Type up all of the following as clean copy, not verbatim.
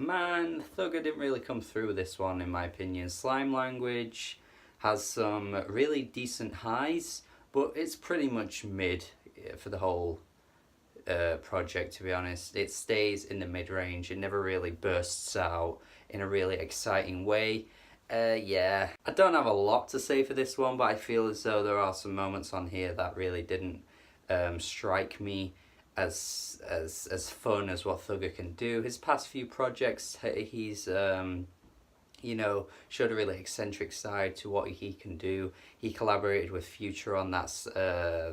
man, Thugger didn't really come through with this one in my opinion. Slime Language has some really decent highs, but it's pretty much mid for the whole project, to be honest. It stays in the mid-range. It never really bursts out in a really exciting way. Yeah, I don't have a lot to say for this one, but I feel as though there are some moments on here that really didn't strike me as fun as what Thugger can do. His past few projects, he's you know, showed a really eccentric side to what he can do. He collaborated with Future on that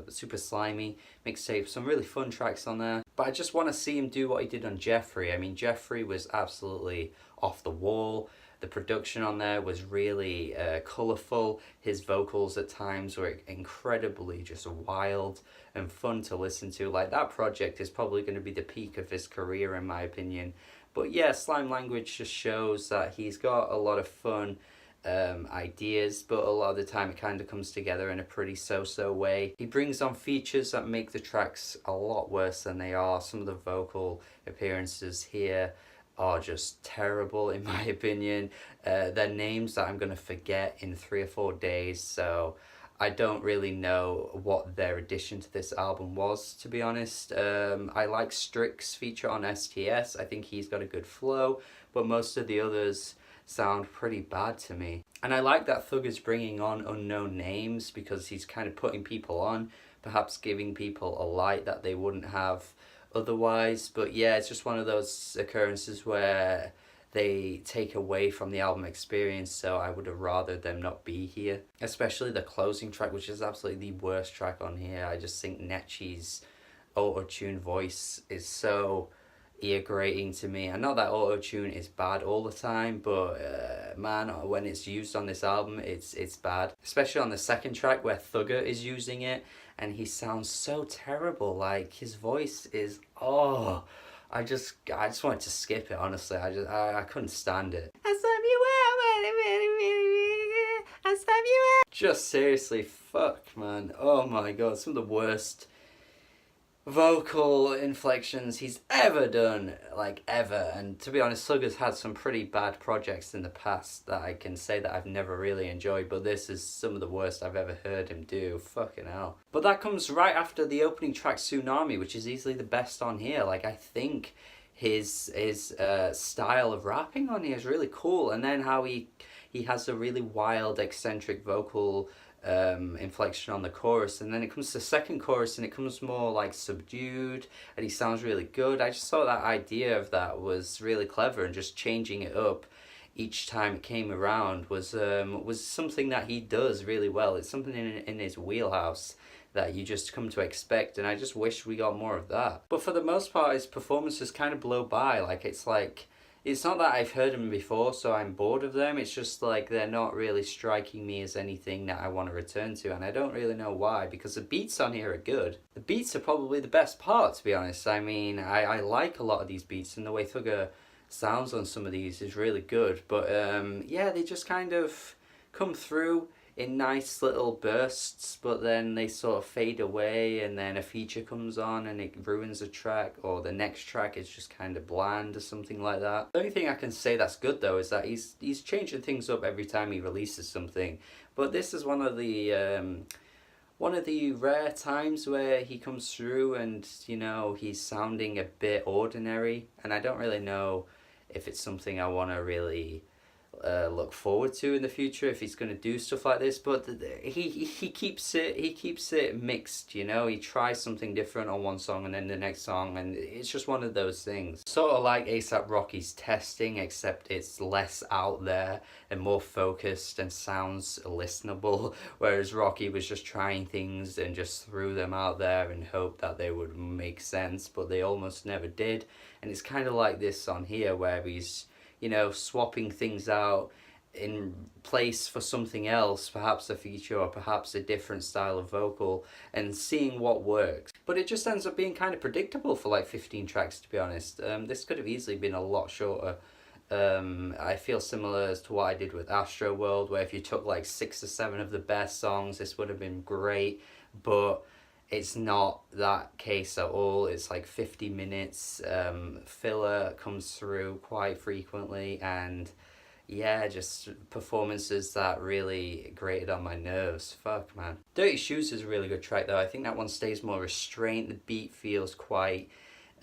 Super Slimy mixtape. Some really fun tracks on there. But I just want to see him do what he did on Jeffrey. I mean, Jeffrey was absolutely off the wall. The production on there was really colourful. His vocals at times were incredibly just wild and fun to listen to. Like, that project is probably going to be the peak of his career in my opinion. But yeah, Slime Language just shows that he's got a lot of fun ideas, but a lot of the time it kind of comes together in a pretty so-so way. He brings on features that make the tracks a lot worse than they are. Some of the vocal appearances here are just terrible in my opinion. They're names that I'm going to forget in 3 or 4 days, so I don't really know what their addition to this album was, to be honest. I like Strix's feature on STS. I think he's got a good flow, but most of the others sound pretty bad to me. And I like that Thugger's bringing on unknown names because he's kind of putting people on, perhaps giving people a light that they wouldn't have otherwise. But yeah, it's just one of those occurrences where they take away from the album experience, so I would have rather them not be here. Especially the closing track, which is absolutely the worst track on here. I just think Netchi's auto-tune voice is so ear-grating to me. I know that auto-tune is bad all the time, but man, when it's used on this album, it's bad. Especially on the second track where Thugger is using it, and he sounds so terrible. Like, his voice is, oh, I just wanted to skip it, honestly. I couldn't stand it. Just seriously, fuck, man. Oh my god, some of the worst vocal inflections he's ever done, like ever. And to be honest, Thugger's had some pretty bad projects in the past that I can say that I've never really enjoyed, but this is some of the worst I've ever heard him do. Fucking hell. But that comes right after the opening track Tsunami, which is easily the best on here. Like, I think his style of rapping on here is really cool, and then how he has a really wild, eccentric vocal inflection on the chorus, and then it comes to the second chorus and it comes more like subdued and he sounds really good. I just thought that idea of that was really clever, and just changing it up each time it came around was something that he does really well. It's something in his wheelhouse that you just come to expect, and I just wish we got more of that. But for the most part, his performances kind of blow by. It's not that I've heard them before, so I'm bored of them. It's just like they're not really striking me as anything that I want to return to, and I don't really know why, because the beats on here are good. The beats are probably the best part, to be honest. I mean, I like a lot of these beats, and the way Thugger sounds on some of these is really good. But yeah, they just kind of come through in nice little bursts, but then they sort of fade away, and then a feature comes on and it ruins a track, or the next track is just kind of bland or something like that. The only thing I can say that's good though is that he's changing things up every time he releases something. But this is one of the rare times where he comes through and, you know, he's sounding a bit ordinary, and I don't really know if it's something I want to really look forward to in the future, if he's going to do stuff like this. But he keeps it mixed, you know. He tries something different on one song and then the next song, and it's just one of those things. Sort of like A$AP Rocky's Testing, except it's less out there and more focused and sounds listenable, whereas Rocky was just trying things and just threw them out there and hoped that they would make sense, but they almost never did. And it's kind of like this on here, where he's, you know, swapping things out in place for something else, perhaps a feature or perhaps a different style of vocal, and seeing what works. But it just ends up being kind of predictable for like 15 tracks, to be honest. This could have easily been a lot shorter. I feel similar as to what I did with Astro World, where if you took like 6 or 7 of the best songs, this would have been great. But it's not that case at all. It's like 50 minutes. Filler comes through quite frequently, and yeah, just performances that really grated on my nerves. Fuck, man. Dirty Shoes is a really good track, though. I think that one stays more restrained. The beat feels quite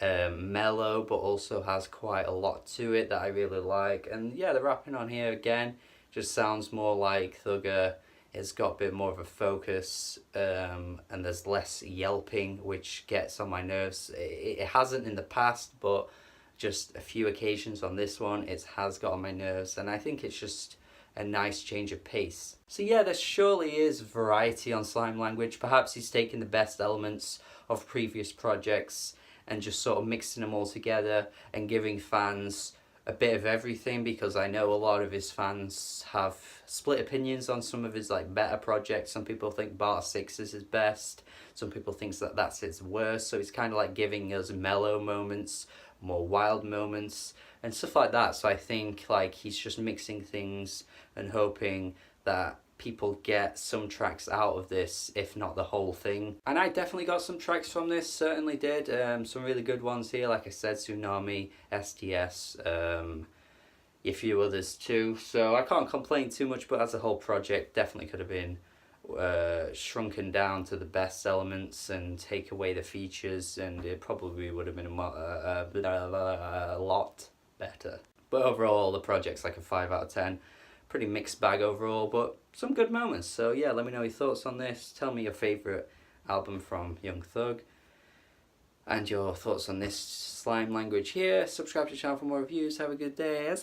mellow, but also has quite a lot to it that I really like. And yeah, the rapping on here, again, just sounds more like Thugger. It's got a bit more of a focus, and there's less yelping, which gets on my nerves. It hasn't in the past, but just a few occasions on this one, it has got on my nerves, and I think it's just a nice change of pace. So yeah, there surely is variety on Slime Language. Perhaps he's taken the best elements of previous projects and just sort of mixing them all together and giving fans a bit of everything, because I know a lot of his fans have split opinions on some of his like better projects. Some people think Bar 6 is his best, some people think that that's his worst, so it's kind of like giving us mellow moments, more wild moments and stuff like that. So I think like he's just mixing things and hoping that people get some tracks out of this, if not the whole thing. And I definitely got some tracks from this, certainly did. Some really good ones here, like I said, Tsunami, STS, a few others too. So I can't complain too much, but as a whole project, definitely could have been shrunken down to the best elements and take away the features, and it probably would have been a lot better. But overall, the project's like a 5 out of 10. Pretty mixed bag overall, but some good moments. So yeah, let me know your thoughts on this. Tell me your favourite album from Young Thug and your thoughts on this Slime Language here. Subscribe to the channel for more reviews. Have a good day.